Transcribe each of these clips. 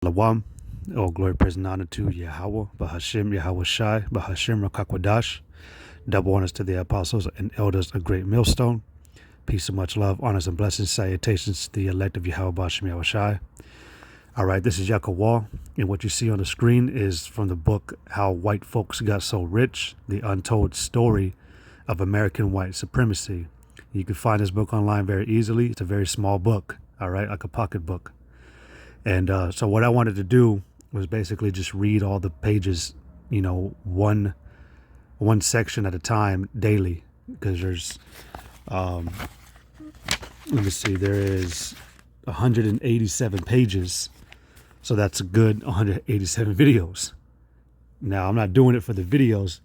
Lawam, all glory, praise, and honor to Yahweh, Bahashim, Yahweh Shai, Bahashim, Rakakwadash. Double honors to the apostles and elders of Great Millstone. Peace and much love, honors and blessings, salutations to the elect of Yahweh, Bahashim, Yahweh Shai. All right, this is Yakawal, and what you see on the screen is from the book How White Folks Got So Rich, the Untold Story of American White Supremacy. You can find this book online very easily. It's a very small book, all right, like a pocket book. And so what I wanted to do was basically just read all the pages, one section at a time daily, because there's, let me see, there is 187 pages. So that's a good 187 videos. Now, I'm not doing it for the videos,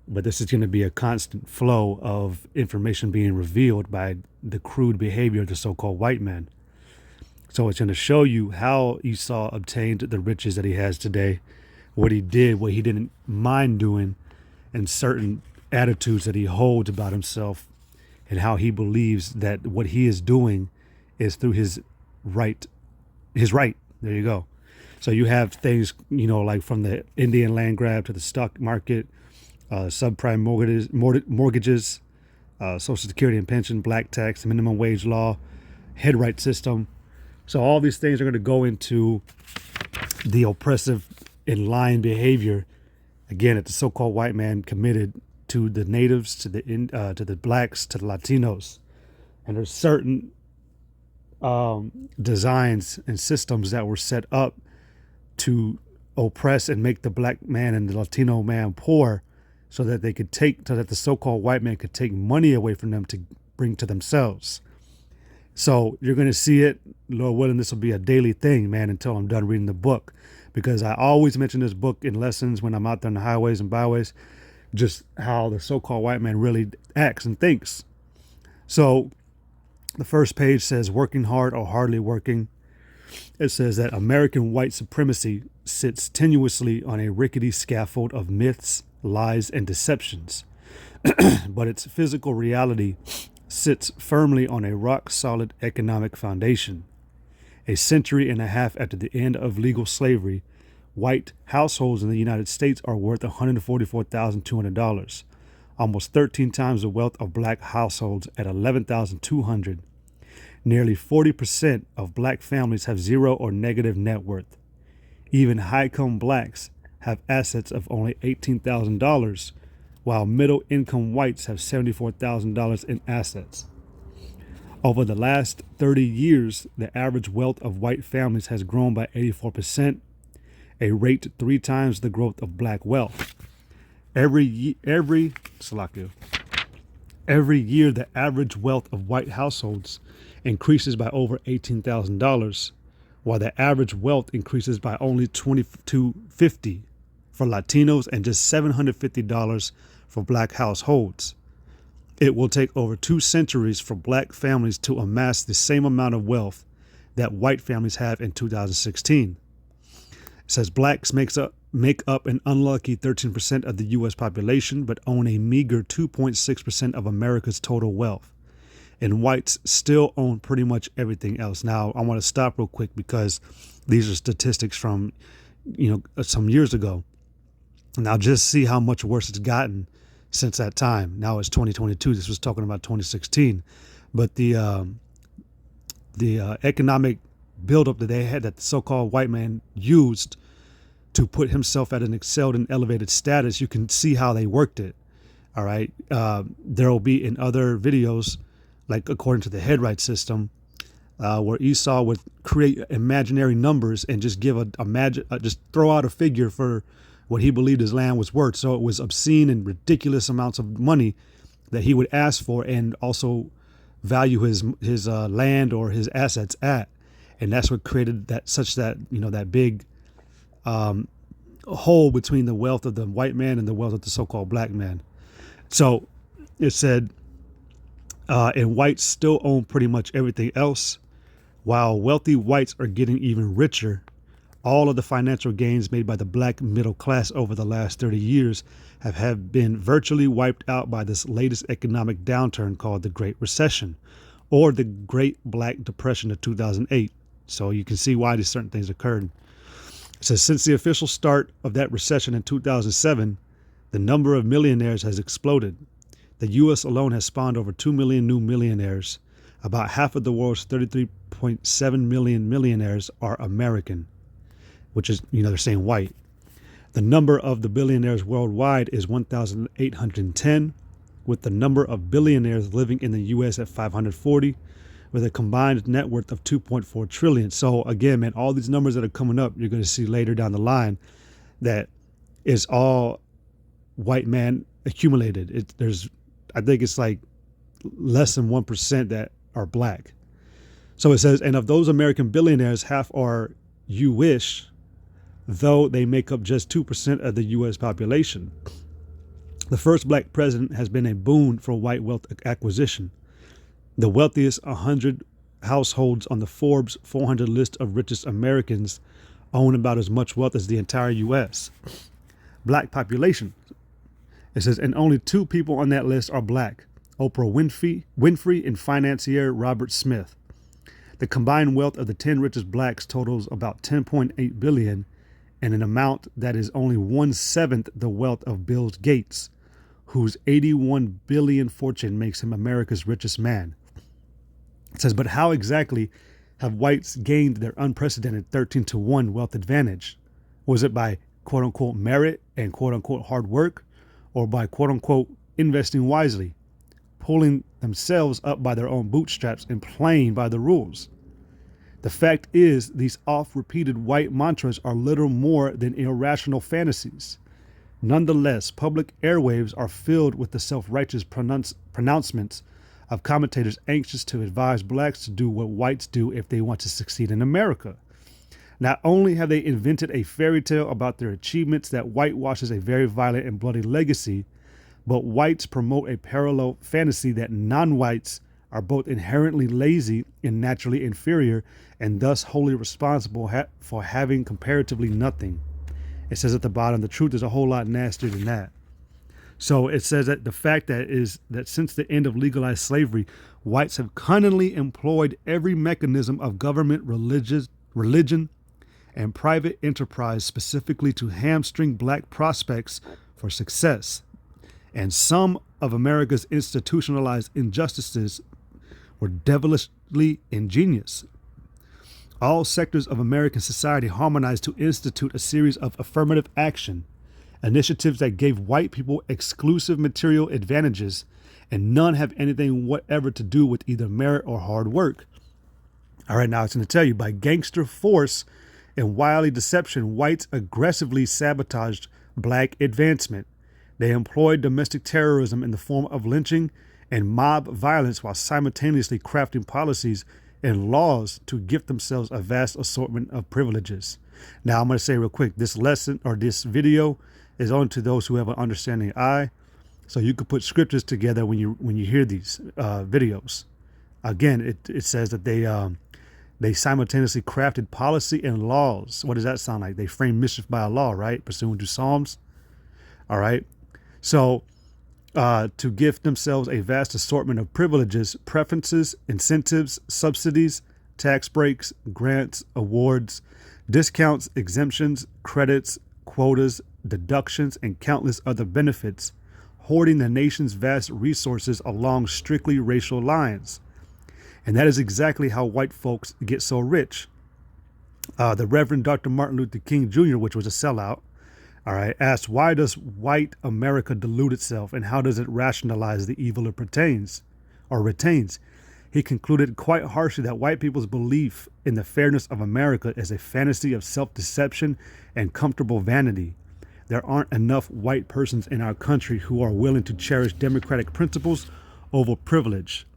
but this is going to be a constant flow of information being revealed by the crude behavior of the so-called white man. So it's going to show you how Esau obtained the riches that he has today, what he did, what he didn't mind doing, and certain attitudes that he holds about himself, and how he believes that what he is doing is through his right. There you go. So you have things, like from the Indian land grab to the stock market, subprime mortgages, Social Security and pension, black tax, minimum wage law, head right system. So all these things are going to go into the oppressive and lying behavior, again, that the so-called white man committed to the natives, to the blacks, to the Latinos. And there's certain designs and systems that were set up to oppress and make the black man and the Latino man poor, so that the so-called white man could take money away from them to bring to themselves. So you're going to see it, Lord willing, this will be a daily thing, man, until I'm done reading the book. Because I always mention this book in lessons when I'm out there on the highways and byways, just how the so-called white man really acts and thinks. So the first page says, working hard or hardly working. It says that American white supremacy sits tenuously on a rickety scaffold of myths, lies, and deceptions. But its physical reality sits firmly on a rock-solid economic foundation. A century and a half after the end of legal slavery, white households in the United States are worth $144,200, almost 13 times the wealth of black households at $11,200. Nearly 40% of black families have zero or negative net worth. Even high-income blacks have assets of only $18,000, while middle-income whites have $74,000 in assets. Over the last 30 years, the average wealth of white families has grown by 84%, a rate 3 times the growth of black wealth. Every year, the average wealth of white households increases by over $18,000, while the average wealth increases by only $2,250 for Latinos and just $750 for black households. It will take over 2 centuries for black families to amass the same amount of wealth that white families have in 2016. It says blacks make up an unlucky 13% of the U.S. population, but own a meager 2.6% of America's total wealth. And whites still own pretty much everything else. Now, I want to stop real quick because these are statistics from, some years ago. Now, just see how much worse it's gotten since that time. Now it's 2022. This was talking about 2016. But the economic buildup that they had, that the so-called white man used to put himself at an excelled and elevated status, you can see how they worked it. All right. There will be in other videos, like according to the head right system, where Esau would create imaginary numbers and just give just throw out a figure for what he believed his land was worth. So it was obscene and ridiculous amounts of money that he would ask for, and also value his land or his assets at. And that's what created that big hole between the wealth of the white man and the wealth of the so-called black man. So it said, and whites still own pretty much everything else, while wealthy whites are getting even richer. All of the financial gains made by the black middle class over the last 30 years have been virtually wiped out by this latest economic downturn called the Great Recession, or the Great Black Depression of 2008. So you can see why these certain things occurred. It says, since the official start of that recession in 2007, the number of millionaires has exploded. The U.S. alone has spawned over 2 million new millionaires. About half of the world's 33.7 million millionaires are American, which is, they're saying white. The number of the billionaires worldwide is 1,810, with the number of billionaires living in the U.S. at 540, with a combined net worth of 2.4 trillion. So again, man, all these numbers that are coming up, you're going to see later down the line that is all white man accumulated. I think it's like less than 1% that are black. So it says, and of those American billionaires, half are Jewish, though they make up just 2% of the U.S. population. The first black president has been a boon for white wealth acquisition. The wealthiest 100 households on the Forbes 400 list of richest Americans own about as much wealth as the entire U.S. Black population. It says, and only 2 people on that list are black: Oprah Winfrey and financier Robert Smith. The combined wealth of the 10 richest blacks totals about $10.8 billion, and an amount that is only 1/7 the wealth of Bill Gates, whose $81 billion fortune makes him America's richest man. It says, but how exactly have whites gained their unprecedented 13-to-1 wealth advantage? Was it by quote unquote merit and quote unquote hard work, or by quote unquote investing wisely, pulling themselves up by their own bootstraps and playing by the rules? The fact is, these oft-repeated white mantras are little more than irrational fantasies. Nonetheless, public airwaves are filled with the self-righteous pronouncements of commentators anxious to advise blacks to do what whites do if they want to succeed in America. Not only have they invented a fairy tale about their achievements that whitewashes a very violent and bloody legacy, but whites promote a parallel fantasy that non-whites are both inherently lazy and naturally inferior, and thus wholly responsible for having comparatively nothing. It says at the bottom, the truth is a whole lot nastier than that. So it says that the fact that is that since the end of legalized slavery, whites have cunningly employed every mechanism of government, religion, and private enterprise specifically to hamstring black prospects for success. And some of America's institutionalized injustices were devilishly ingenious. All sectors of American society harmonized to institute a series of affirmative action initiatives that gave white people exclusive material advantages, and none have anything whatever to do with either merit or hard work. All right, now it's going to tell you, by gangster force and wily deception, whites aggressively sabotaged black advancement. They employed domestic terrorism in the form of lynching and mob violence while simultaneously crafting policies and laws to gift themselves a vast assortment of privileges. Now, I'm going to say real quick, this lesson or this video is only to those who have an understanding eye. So you could put scriptures together when you hear these videos. Again, it says that they simultaneously crafted policy and laws. What does that sound like? They framed mischief by a law, right? Pursuant to Psalms. All right. So to gift themselves a vast assortment of privileges, preferences, incentives, subsidies, tax breaks, grants, awards, discounts, exemptions, credits, quotas, deductions, and countless other benefits, hoarding the nation's vast resources along strictly racial lines. And that is exactly how white folks get so rich. The Reverend Dr. Martin Luther King Jr., which was a sellout, all right, asked, why does white America delude itself, and how does it rationalize the evil it retains? He concluded quite harshly that white people's belief in the fairness of America is a fantasy of self-deception and comfortable vanity. There aren't enough white persons in our country who are willing to cherish democratic principles over privilege.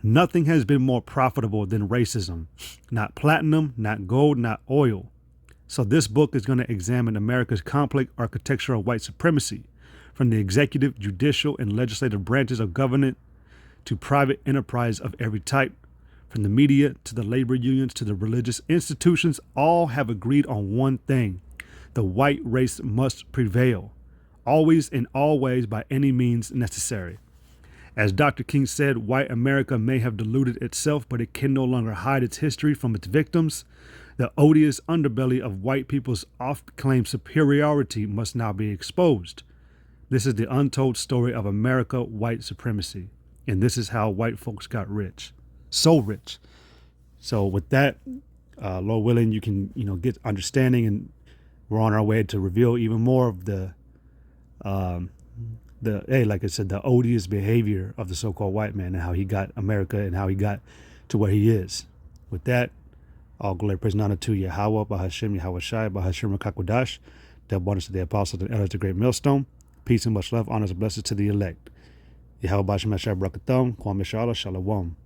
Nothing has been more profitable than racism. Not platinum, not gold, not oil. So this book is going to examine America's complex architecture of white supremacy, from the executive, judicial, and legislative branches of government to private enterprise of every type, from the media to the labor unions to the religious institutions. All have agreed on one thing: the white race must prevail, always and always, by any means necessary. As Dr. King said, white America may have deluded itself, but it can no longer hide its history from its victims. The odious underbelly of white people's oft-claimed superiority must now be exposed. This is the untold story of America white supremacy. And this is how white folks got rich. So rich. So with that, Lord willing, you can, get understanding, and we're on our way to reveal even more of like I said, the odious behavior of the so-called white man and how he got America and how he got to where he is. With that, all glory, praise, and honor to Yahweh, Bahashem, Yahweh Shai, Bahashem, Rakakwadash, double honors to the apostles and elders, the great millstone. Peace and much love, honors and blessings to the elect. Yahweh, Bahashem, Shai, Barakatham, Kwame Shala, Shalom.